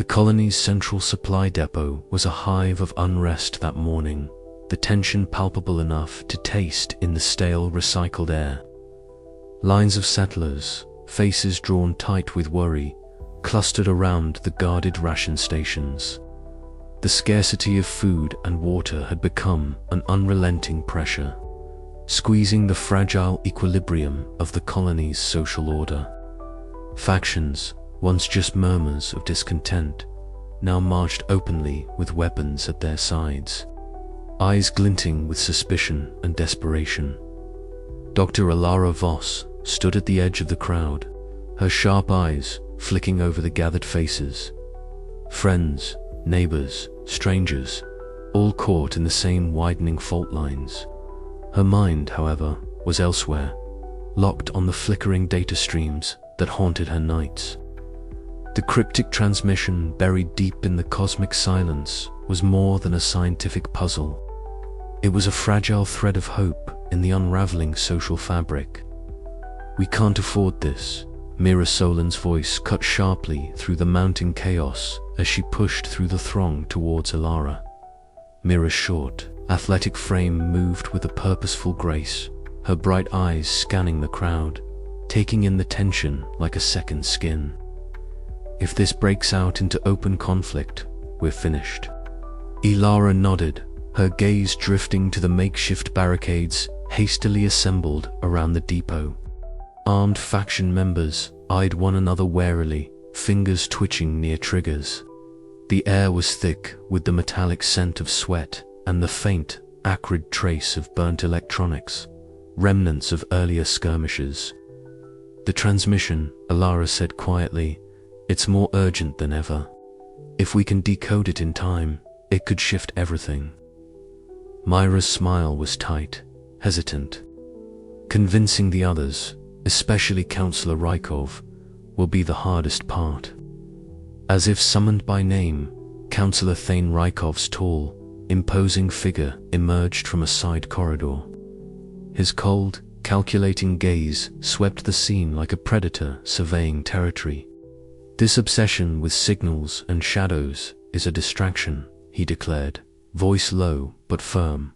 colony's central supply depot was a hive of unrest that morning, the tension palpable enough to taste in the stale recycled air. Lines of settlers, faces drawn tight with worry, clustered around the guarded ration stations. The scarcity of food and water had become an unrelenting pressure, squeezing the fragile equilibrium of the colony's social order. Factions, once just murmurs of discontent, now marched openly with weapons at their sides, eyes glinting with suspicion and desperation. Dr. Alara Voss stood at the edge of the crowd, her sharp eyes flicking over the gathered faces. Friends, neighbors, strangers, all caught in the same widening fault lines. Her mind, however, was elsewhere, locked on the flickering data streams that haunted her nights. The cryptic transmission buried deep in the cosmic silence was more than a scientific puzzle. It was a fragile thread of hope in the unraveling social fabric. "We can't afford this," Mira Solan's voice cut sharply through the mounting chaos as she pushed through the throng towards Alara. Mira's short, athletic frame moved with a purposeful grace, her bright eyes scanning the crowd, taking in the tension like a second skin. "If this breaks out into open conflict, we're finished." Alara nodded, her gaze drifting to the makeshift barricades hastily assembled around the depot. Armed faction members eyed one another warily, fingers twitching near triggers. The air was thick with the metallic scent of sweat and the faint, acrid trace of burnt electronics, remnants of earlier skirmishes. "The transmission," Alara said quietly, "it's more urgent than ever. If we can decode it in time, it could shift everything." Myra's smile was tight, hesitant. Convincing the others, especially Councillor Rykov, will be the hardest part. As if summoned by name, Councillor Thane Rykov's tall, imposing figure emerged from a side corridor. His cold, calculating gaze swept the scene like a predator surveying territory. "This obsession with signals and shadows is a distraction," he declared, voice low but firm.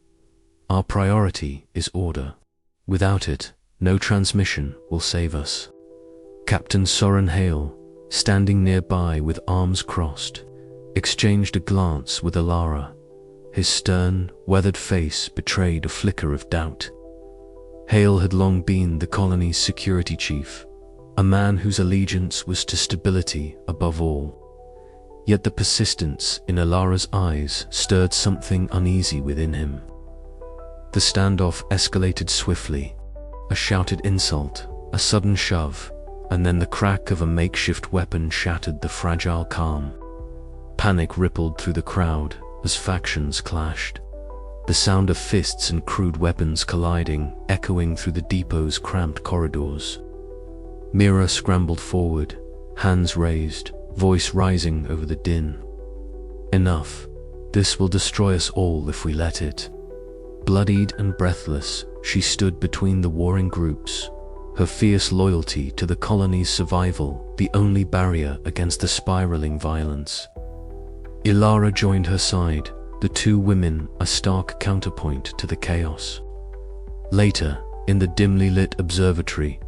"Our priority is order. Without it, no transmission will save us." Captain Soren Hale, standing nearby with arms crossed, exchanged a glance with Alara. His stern, weathered face betrayed a flicker of doubt. Hale had long been the colony's security chief, a man whose allegiance was to stability above all. Yet the persistence in Alara's eyes stirred something uneasy within him. The standoff escalated swiftly. A shouted insult, a sudden shove, and then the crack of a makeshift weapon shattered the fragile calm. Panic rippled through the crowd as factions clashed, the sound of fists and crude weapons colliding echoing through the depot's cramped corridors. Mira scrambled forward, hands raised, voice rising over the din. "Enough. This will destroy us all if we let it." Bloodied and breathless, she stood between the warring groups, her fierce loyalty to the colony's survival the only barrier against the spiraling violence. Alara joined her side, the two women a stark counterpoint to the chaos. Later, in the dimly lit observatory,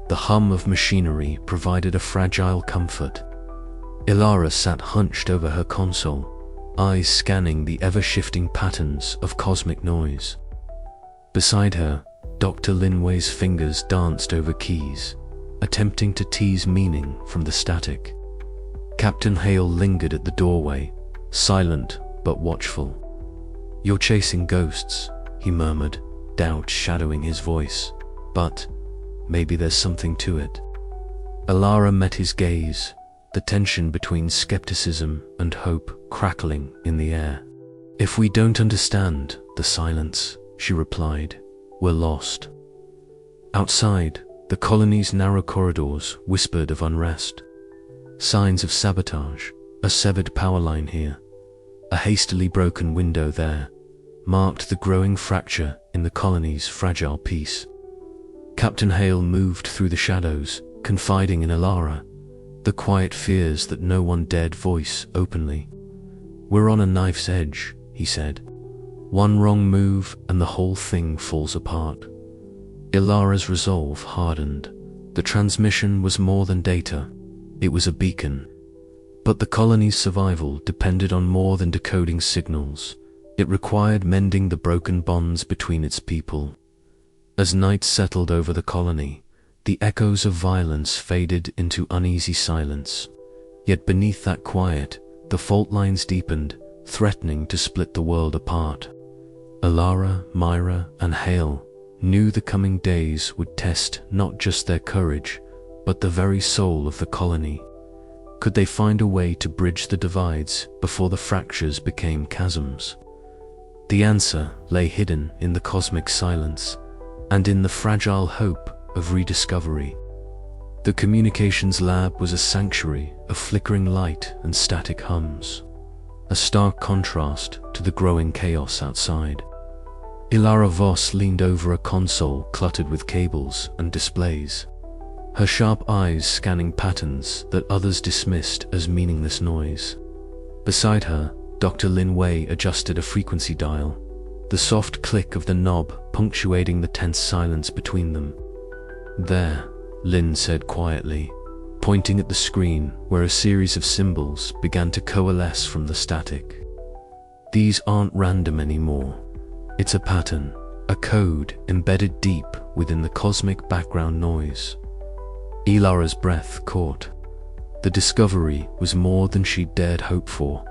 the hum of machinery provided a fragile comfort. Alara sat hunched over her console, eyes scanning the ever-shifting patterns of cosmic noise. Beside her, Dr. Linway's fingers danced over keys, attempting to tease meaning from the static. Captain Hale lingered at the doorway, silent but watchful. "You're chasing ghosts," he murmured, doubt shadowing his voice. "But maybe there's something to it." Alara met his gaze, the tension between skepticism and hope crackling in the air. "If we don't understand the silence," she replied, "we're lost." Outside, the colony's narrow corridors whispered of unrest. Signs of sabotage, a severed power line here, a hastily broken window there, marked the growing fracture in the colony's fragile peace. Captain Hale moved through the shadows, confiding in Alara, the quiet fears that no one dared voice openly. "We're on a knife's edge," he said. "One wrong move and the whole thing falls apart." Ilara's resolve hardened. The transmission was more than data. It was a beacon. But the colony's survival depended on more than decoding signals. It required mending the broken bonds between its people. As night settled over the colony, the echoes of violence faded into uneasy silence. Yet beneath that quiet, the fault lines deepened, threatening to split the world apart. Ilara, Myra, and Hale knew the coming days would test not just their courage, but the very soul of the colony. Could they find a way to bridge the divides before the fractures became chasms? The answer lay hidden in the cosmic silence, and in the fragile hope of rediscovery. The communications lab was a sanctuary of flickering light and static hums, a stark contrast to the growing chaos outside. Ilara Voss leaned over a console cluttered with cables and displays, her sharp eyes scanning patterns that others dismissed as meaningless noise. Beside her, Dr. Lin Wei adjusted a frequency dial, the soft click of the knob punctuating the tense silence between them. "There," Lin said quietly, pointing at the screen where a series of symbols began to coalesce from the static. "These aren't random anymore. It's a pattern, a code embedded deep within the cosmic background noise." Ilara's breath caught. The discovery was more than she'd dared hope for.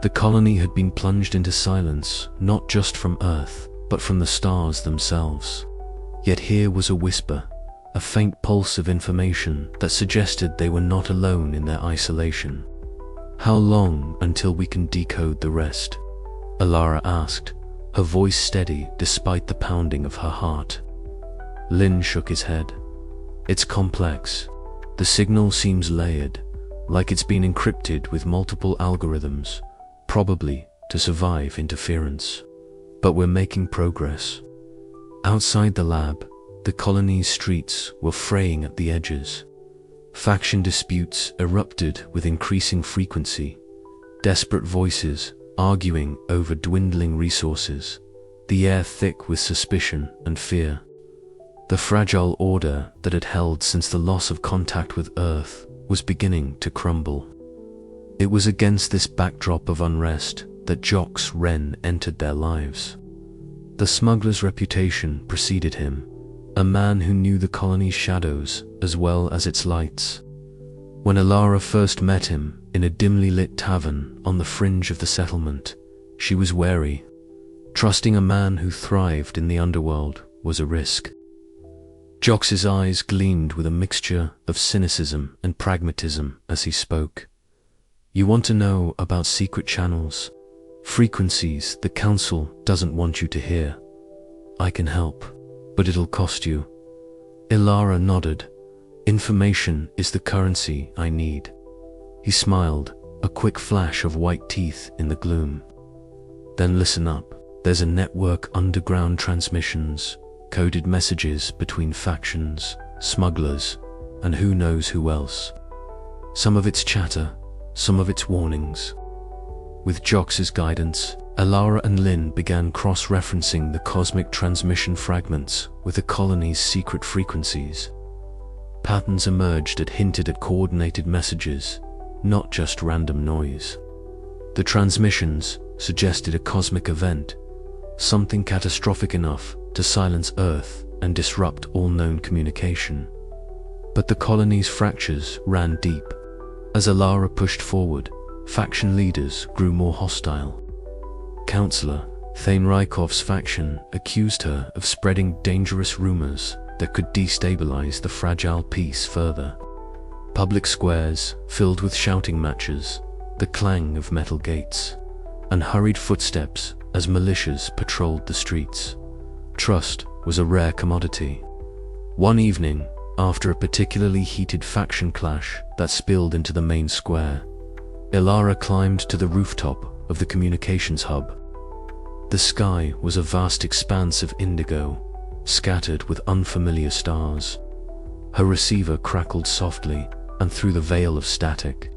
The colony had been plunged into silence, not just from Earth, but from the stars themselves. Yet here was a whisper, a faint pulse of information that suggested they were not alone in their isolation. "How long until we can decode the rest?" Ilara asked, her voice steady despite the pounding of her heart. Lin shook his head. "It's complex. The signal seems layered, like it's been encrypted with multiple algorithms, probably to survive interference. But we're making progress." Outside the lab, the colony's streets were fraying at the edges. Faction disputes erupted with increasing frequency, desperate voices arguing over dwindling resources, the air thick with suspicion and fear. The fragile order that had held since the loss of contact with Earth was beginning to crumble. It was against this backdrop of unrest that Jox Wren entered their lives. The smuggler's reputation preceded him, a man who knew the colony's shadows as well as its lights. When Ilara first met him in a dimly lit tavern on the fringe of the settlement, she was wary. Trusting a man who thrived in the underworld was a risk. Jox's eyes gleamed with a mixture of cynicism and pragmatism as he spoke. "You want to know about secret channels, frequencies the Council doesn't want you to hear? I can help, but it'll cost you." Ilara nodded. "Information is the currency I need." He smiled, a quick flash of white teeth in the gloom. "Then listen up. There's a network underground transmissions, coded messages between factions, smugglers, and who knows who else. Some of it's chatter, some of it's warnings." With Jox's guidance, Ilara and Lin began cross-referencing the cosmic transmission fragments with the colony's secret frequencies. Patterns emerged that hinted at coordinated messages, not just random noise. The transmissions suggested a cosmic event, something catastrophic enough to silence Earth and disrupt all known communication. But the colony's fractures ran deep. As Ilara pushed forward, faction leaders grew more hostile. Counselor Thane Rykov's faction accused her of spreading dangerous rumors that could destabilize the fragile peace further. Public squares filled with shouting matches, the clang of metal gates, and hurried footsteps as militias patrolled the streets. Trust was a rare commodity. One evening, after a particularly heated faction clash that spilled into the main square, Ilara climbed to the rooftop of the communications hub. The sky was a vast expanse of indigo, scattered with unfamiliar stars. Her receiver crackled softly, and through the veil of static,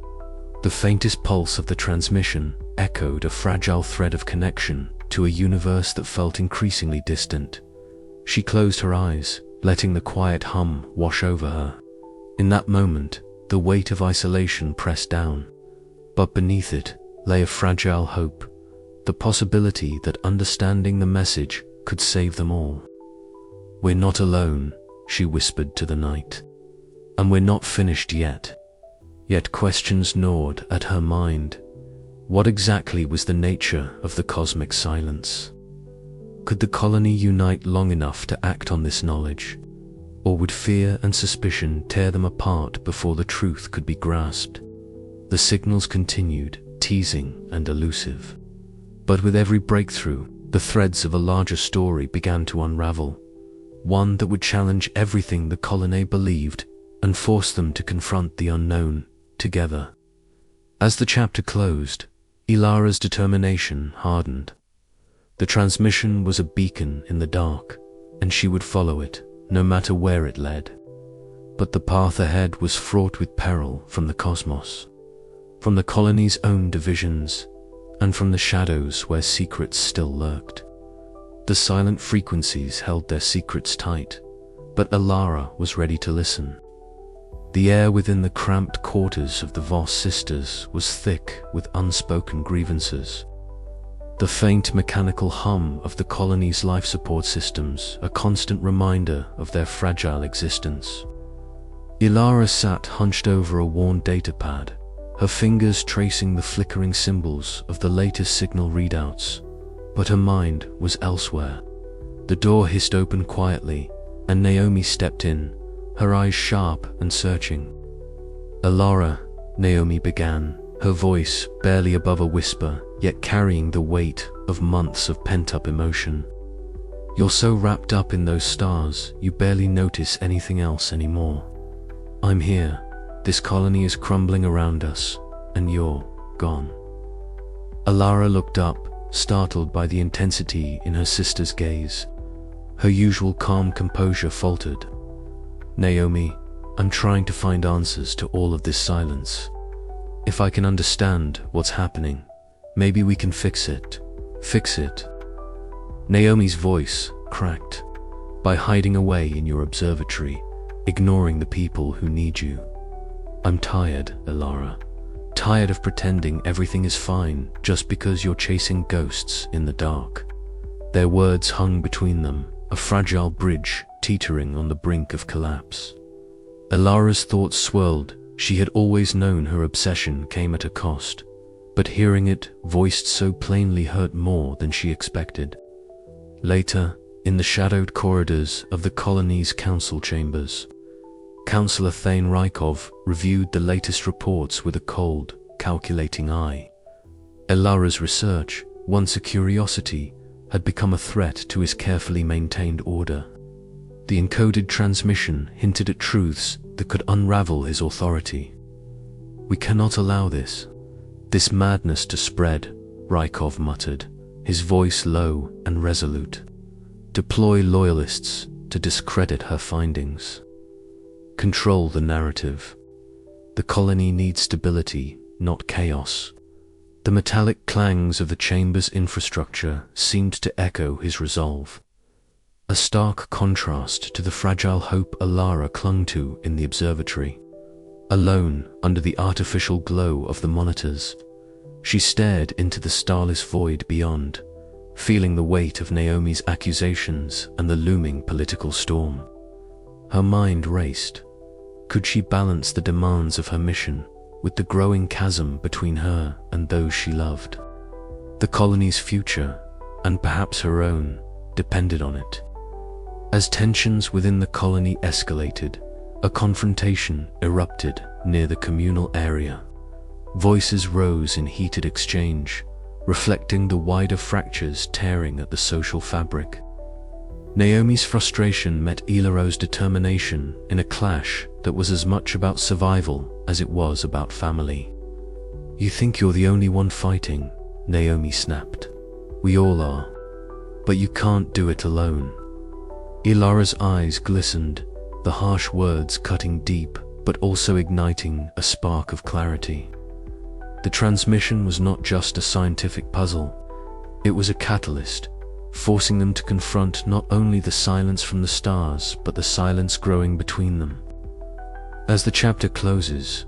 the faintest pulse of the transmission echoed a fragile thread of connection to a universe that felt increasingly distant. She closed her eyes, letting the quiet hum wash over her. In that moment, the weight of isolation pressed down, but beneath it lay a fragile hope, the possibility that understanding the message could save them all. "We're not alone," she whispered to the night. "And we're not finished yet." Yet questions gnawed at her mind. What exactly was the nature of the cosmic silence? Could the colony unite long enough to act on this knowledge? Or would fear and suspicion tear them apart before the truth could be grasped? The signals continued, teasing and elusive. But with every breakthrough, the threads of a larger story began to unravel, one that would challenge everything the colony believed and force them to confront the unknown together. As the chapter closed, Ilara's determination hardened. The transmission was a beacon in the dark, and she would follow it, no matter where it led. But the path ahead was fraught with peril from the cosmos, from the colony's own divisions, and from the shadows where secrets still lurked. The silent frequencies held their secrets tight, but Ilara was ready to listen. The air within the cramped quarters of the Voss sisters was thick with unspoken grievances. The faint mechanical hum of the colony's life support systems, a constant reminder of their fragile existence. Ilara sat hunched over a worn datapad, her fingers tracing the flickering symbols of the latest signal readouts, but her mind was elsewhere. The door hissed open quietly, and Naomi stepped in, her eyes sharp and searching. "Ilara," Naomi began, her voice barely above a whisper, yet carrying the weight of months of pent-up emotion. "You're so wrapped up in those stars, you barely notice anything else anymore. I'm here. This colony is crumbling around us, and you're gone." Ilara looked up, startled by the intensity in her sister's gaze. Her usual calm composure faltered. "Naomi, I'm trying to find answers to all of this silence. If I can understand what's happening, maybe we can fix it. Fix it." Naomi's voice cracked. "By hiding away in your observatory, ignoring the people who need you. I'm tired, Ilara. Tired of pretending everything is fine just because you're chasing ghosts in the dark." Their words hung between them, a fragile bridge teetering on the brink of collapse. Ilara's thoughts swirled. She had always known her obsession came at a cost, but hearing it voiced so plainly hurt more than she expected. Later, in the shadowed corridors of the colony's council chambers, Councillor Thane Rykov reviewed the latest reports with a cold, calculating eye. Ilara's research, once a curiosity, had become a threat to his carefully maintained order. The encoded transmission hinted at truths that could unravel his authority. "We cannot allow this madness to spread," Rykov muttered, his voice low and resolute. "Deploy loyalists to discredit her findings. Control the narrative. The colony needs stability, not chaos." The metallic clangs of the chamber's infrastructure seemed to echo his resolve, a stark contrast to the fragile hope Ilara clung to in the observatory. Alone under the artificial glow of the monitors, she stared into the starless void beyond, feeling the weight of Naomi's accusations and the looming political storm. Her mind raced. Could she balance the demands of her mission with the growing chasm between her and those she loved? The colony's future, and perhaps her own, depended on it. As tensions within the colony escalated, a confrontation erupted near the communal area. Voices rose in heated exchange, reflecting the wider fractures tearing at the social fabric. Naomi's frustration met Ilara's determination in a clash that was as much about survival as it was about family. "You think you're the only one fighting," Naomi snapped. "We all are. But you can't do it alone." Ilara's eyes glistened, the harsh words cutting deep, but also igniting a spark of clarity. The transmission was not just a scientific puzzle, it was a catalyst, forcing them to confront not only the silence from the stars, but the silence growing between them. As the chapter closes,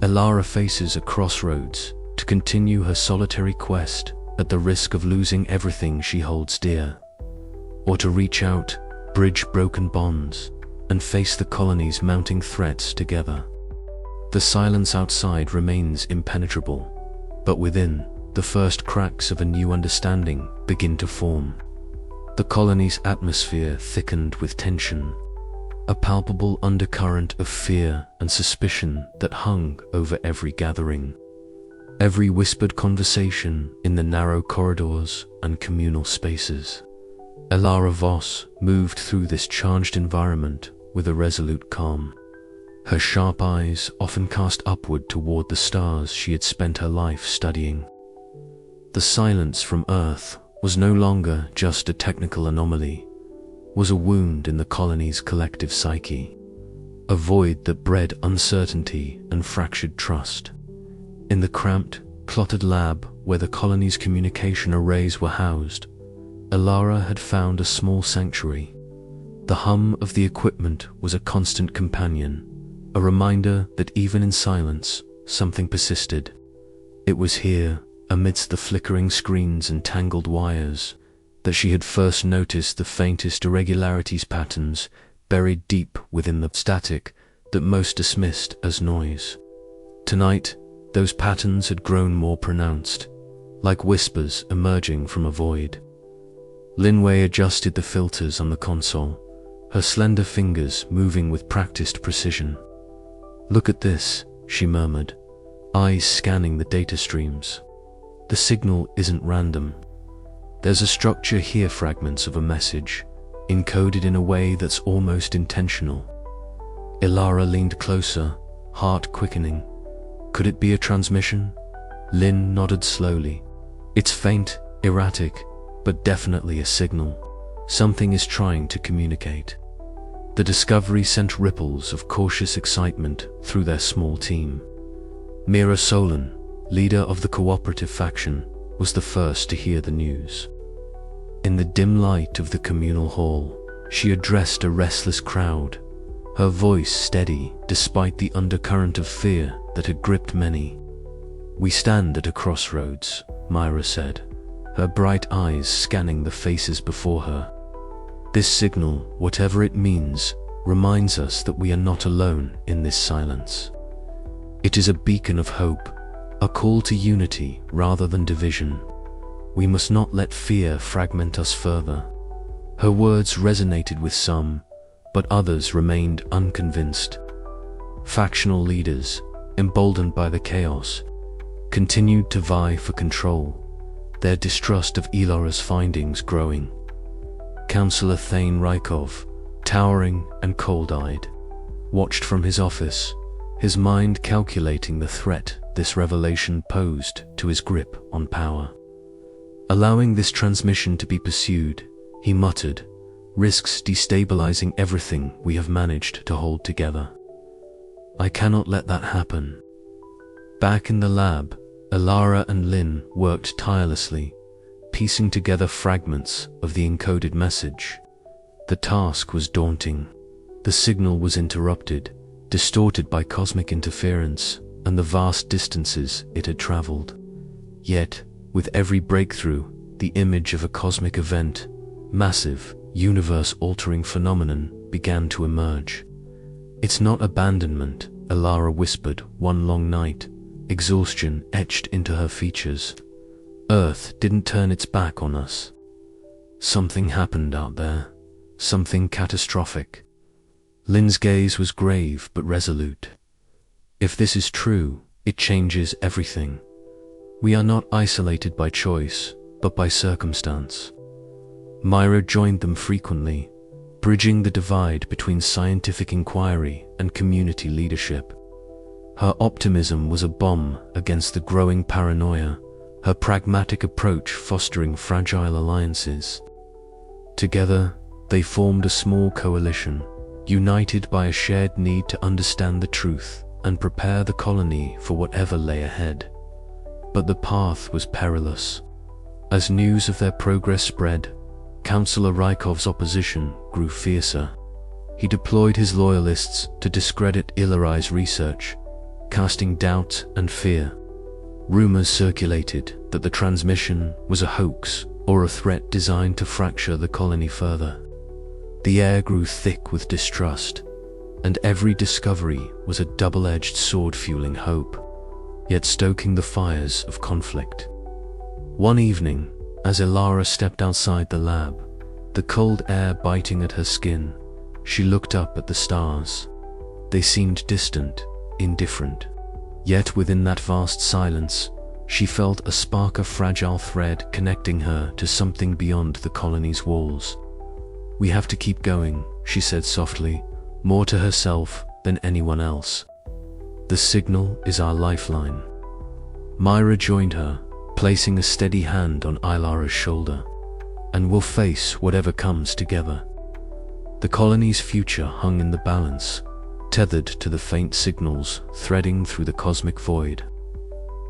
Elara faces a crossroads to continue her solitary quest at the risk of losing everything she holds dear, or to reach out, bridge broken bonds, and face the colony's mounting threats together. The silence outside remains impenetrable, but within, the first cracks of a new understanding begin to form. The colony's atmosphere thickened with tension, a palpable undercurrent of fear and suspicion that hung over every gathering, every whispered conversation in the narrow corridors and communal spaces. Elara Voss moved through this charged environment with a resolute calm. Her sharp eyes often cast upward toward the stars she had spent her life studying. The silence from Earth was no longer just a technical anomaly, was a wound in the colony's collective psyche, a void that bred uncertainty and fractured trust. In the cramped, cluttered lab where the colony's communication arrays were housed, Elara had found a small sanctuary. The hum of the equipment was a constant companion, a reminder that even in silence, something persisted. It was here, amidst the flickering screens and tangled wires, that she had first noticed the faintest irregularities, patterns buried deep within the static that most dismissed as noise. Tonight, those patterns had grown more pronounced, like whispers emerging from a void. Linway adjusted the filters on the console, her slender fingers moving with practiced precision. "Look at this," she murmured, eyes scanning the data streams. "The signal isn't random. There's a structure here, fragments of a message, encoded in a way that's almost intentional." Elara leaned closer, heart quickening. Could it be a transmission? Lynn nodded slowly. "It's faint, erratic, but definitely a signal. Something is trying to communicate." The discovery sent ripples of cautious excitement through their small team. Mira Solon, leader of the cooperative faction, was the first to hear the news. In the dim light of the communal hall, she addressed a restless crowd, her voice steady despite the undercurrent of fear that had gripped many. "We stand at a crossroads," Myra said, her bright eyes scanning the faces before her. "This signal, whatever it means, reminds us that we are not alone in this silence. It is a beacon of hope, a call to unity rather than division. We must not let fear fragment us further." Her words resonated with some, but others remained unconvinced. Factional leaders, emboldened by the chaos, continued to vie for control, their distrust of Elara's findings growing. Councillor Thane Rykov, towering and cold-eyed, watched from his office, his mind calculating the threat this revelation posed to his grip on power. Allowing this transmission to be pursued, he muttered, risks destabilizing everything we have managed to hold together. "I cannot let that happen." Back in the lab, Elara and Lynn worked tirelessly, piecing together fragments of the encoded message. The task was daunting. The signal was interrupted, distorted by cosmic interference and the vast distances it had traveled. Yet, with every breakthrough, the image of a cosmic event, massive, universe-altering phenomenon, began to emerge. "It's not abandonment," Elara whispered one long night, exhaustion etched into her features. "Earth didn't turn its back on us. Something happened out there, something catastrophic." Lynn's gaze was grave but resolute. "If this is true, it changes everything. We are not isolated by choice, but by circumstance." Myra joined them frequently, bridging the divide between scientific inquiry and community leadership. Her optimism was a balm against the growing paranoia, her pragmatic approach fostering fragile alliances. Together, they formed a small coalition, united by a shared need to understand the truth and prepare the colony for whatever lay ahead. But the path was perilous. As news of their progress spread, Councillor Rykov's opposition grew fiercer. He deployed his loyalists to discredit Ilari's research, casting doubt and fear. Rumors circulated that the transmission was a hoax or a threat designed to fracture the colony further. The air grew thick with distrust, and every discovery was a double-edged sword fueling hope, yet stoking the fires of conflict. One evening, as Ilara stepped outside the lab, the cold air biting at her skin, she looked up at the stars. They seemed distant, indifferent. Yet within that vast silence, she felt a spark of fragile thread connecting her to something beyond the colony's walls. "We have to keep going," she said softly, more to herself than anyone else. "The signal is our lifeline." Myra joined her, placing a steady hand on Ilara's shoulder. "And we'll face whatever comes together." The colony's future hung in the balance, tethered to the faint signals threading through the cosmic void.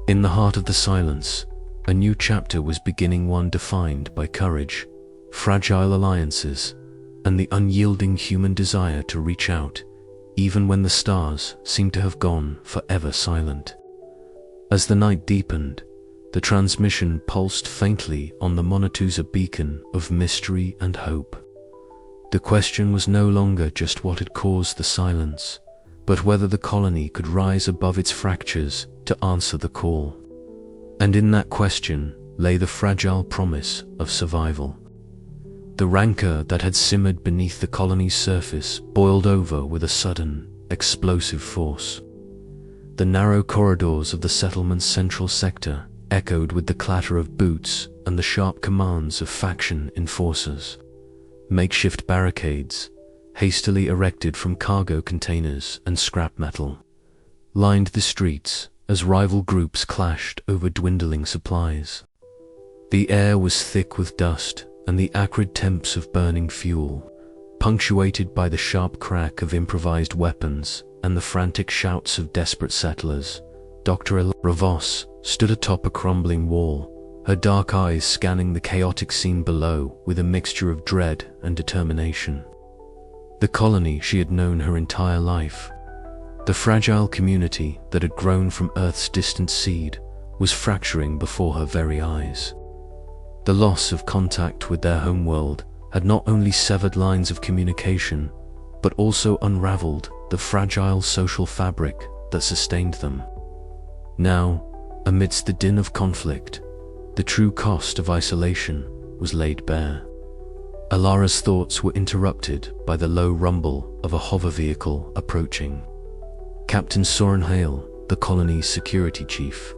In the heart of the silence, a new chapter was beginning, one defined by courage, fragile alliances, and the unyielding human desire to reach out, even when the stars seemed to have gone forever silent. As the night deepened, the transmission pulsed faintly on the Monatusa beacon of mystery and hope. The question was no longer just what had caused the silence, but whether the colony could rise above its fractures to answer the call. And in that question lay the fragile promise of survival. The rancor that had simmered beneath the colony's surface boiled over with a sudden, explosive force. The narrow corridors of the settlement's central sector echoed with the clatter of boots and the sharp commands of faction enforcers. Makeshift barricades, hastily erected from cargo containers and scrap metal, lined the streets as rival groups clashed over dwindling supplies. The air was thick with dust and the acrid temps of burning fuel, punctuated by the sharp crack of improvised weapons and the frantic shouts of desperate settlers. Dr. Ravos stood atop a crumbling wall, her dark eyes scanning the chaotic scene below with a mixture of dread and determination. The colony she had known her entire life, the fragile community that had grown from Earth's distant seed, was fracturing before her very eyes. The loss of contact with their homeworld had not only severed lines of communication, but also unraveled the fragile social fabric that sustained them. Now, amidst the din of conflict, the true cost of isolation was laid bare. Ilara's thoughts were interrupted by the low rumble of a hover vehicle approaching. Captain Soren Hale, the colony's security chief,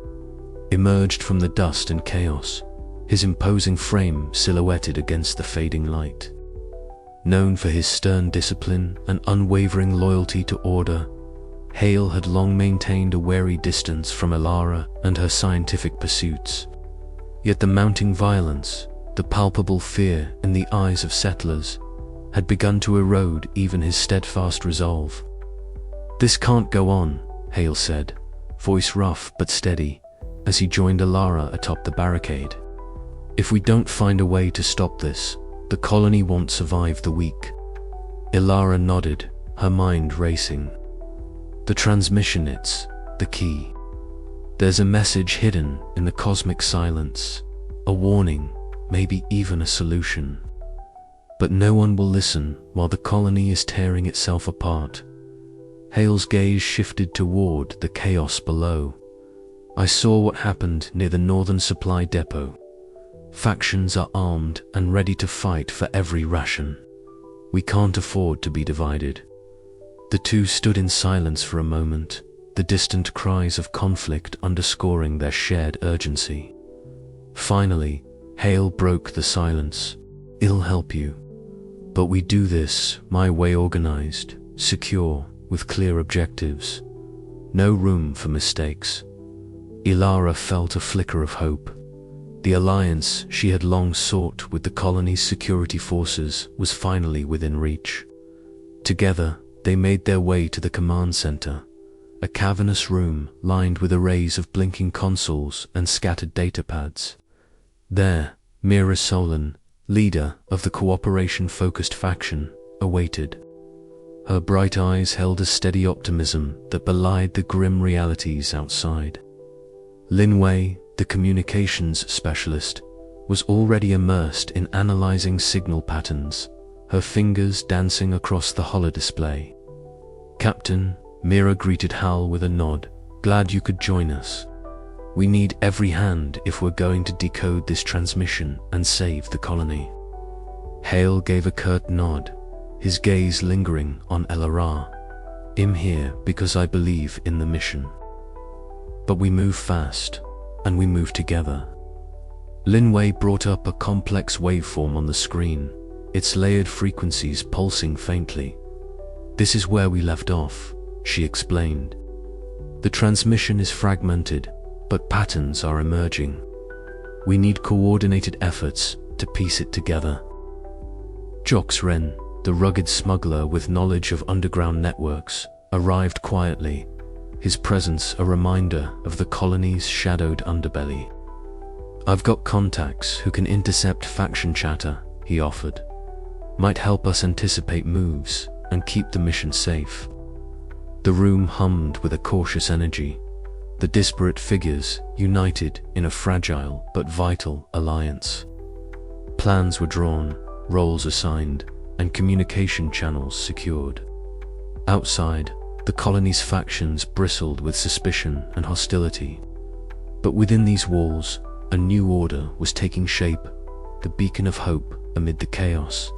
emerged from the dust and chaos, his imposing frame silhouetted against the fading light. Known for his stern discipline and unwavering loyalty to order, Hale had long maintained a wary distance from Ilara and her scientific pursuits. Yet the mounting violence, the palpable fear in the eyes of settlers, had begun to erode even his steadfast resolve. "This can't go on," Hale said, voice rough but steady, as he joined Ilara atop the barricade. "If we don't find a way to stop this, the colony won't survive the week." Ilara nodded, her mind racing. "The transmission, it's the key. There's a message hidden in the cosmic silence, a warning, maybe even a solution. But no one will listen while the colony is tearing itself apart." Hale's gaze shifted toward the chaos below. "I saw what happened near the northern supply depot. Factions are armed and ready to fight for every ration. We can't afford to be divided." The two stood in silence for a moment, the distant cries of conflict underscoring their shared urgency. Finally, Hale broke the silence. "I'll help you. But we do this my way, organized, secure, with clear objectives. No room for mistakes." Ilara felt a flicker of hope. The alliance she had long sought with the colony's security forces was finally within reach. Together, they made their way to the command center, a cavernous room lined with arrays of blinking consoles and scattered datapads. There, Mira Solon, leader of the cooperation-focused faction, awaited. Her bright eyes held a steady optimism that belied the grim realities outside. Lin Wei, the communications specialist, was already immersed in analyzing signal patterns, her fingers dancing across the holodisplay. "Captain," Mira greeted Hal with a nod, "glad you could join us. We need every hand if we're going to decode this transmission and save the colony." Hale gave a curt nod, his gaze lingering on Elara. "I'm here because I believe in the mission. But we move fast, and we move together." Lin Wei brought up a complex waveform on the screen, its layered frequencies pulsing faintly. "This is where we left off," she explained. "The transmission is fragmented, but patterns are emerging. We need coordinated efforts to piece it together." Jox Ren, the rugged smuggler with knowledge of underground networks, arrived quietly, his presence a reminder of the colony's shadowed underbelly. "I've got contacts who can intercept faction chatter," he offered. "Might help us anticipate moves and keep the mission safe." The room hummed with a cautious energy, the disparate figures united in a fragile but vital alliance. Plans were drawn, roles assigned, and communication channels secured. Outside, the colony's factions bristled with suspicion and hostility. But within these walls, a new order was taking shape, the beacon of hope amid the chaos.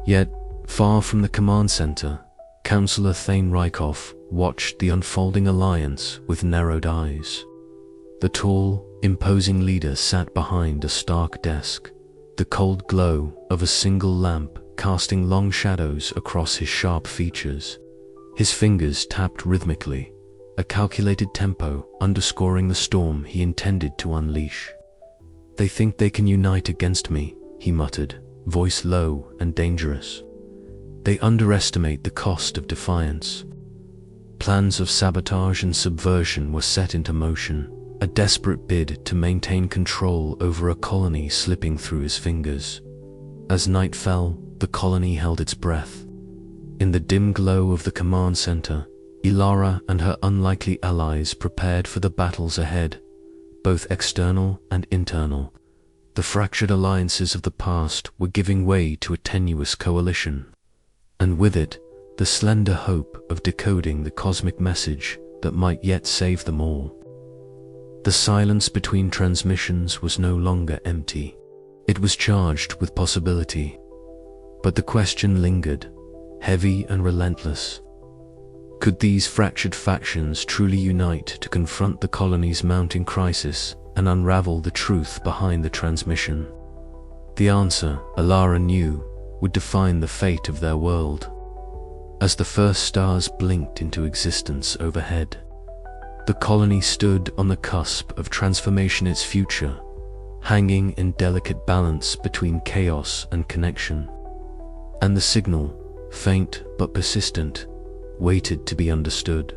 Yet, far from the command center, Councillor Thane Rykov watched the unfolding alliance with narrowed eyes. The tall, imposing leader sat behind a stark desk, the cold glow of a single lamp casting long shadows across his sharp features. His fingers tapped rhythmically, a calculated tempo underscoring the storm he intended to unleash. "They think they can unite against me," he muttered, voice low and dangerous. "They underestimate the cost of defiance." Plans of sabotage and subversion were set into motion, a desperate bid to maintain control over a colony slipping through his fingers. As night fell, the colony held its breath. In the dim glow of the command center, Elara and her unlikely allies prepared for the battles ahead, both external and internal. The fractured alliances of the past were giving way to a tenuous coalition, and with it, the slender hope of decoding the cosmic message that might yet save them all. The silence between transmissions was no longer empty. It was charged with possibility. But the question lingered, heavy and relentless. Could these fractured factions truly unite to confront the colony's mounting crisis and unravel the truth behind the transmission? The answer, Elara knew, would define the fate of their world. As the first stars blinked into existence overhead, the colony stood on the cusp of transforming its future, hanging in delicate balance between chaos and connection. And the signal, faint but persistent, waited to be understood.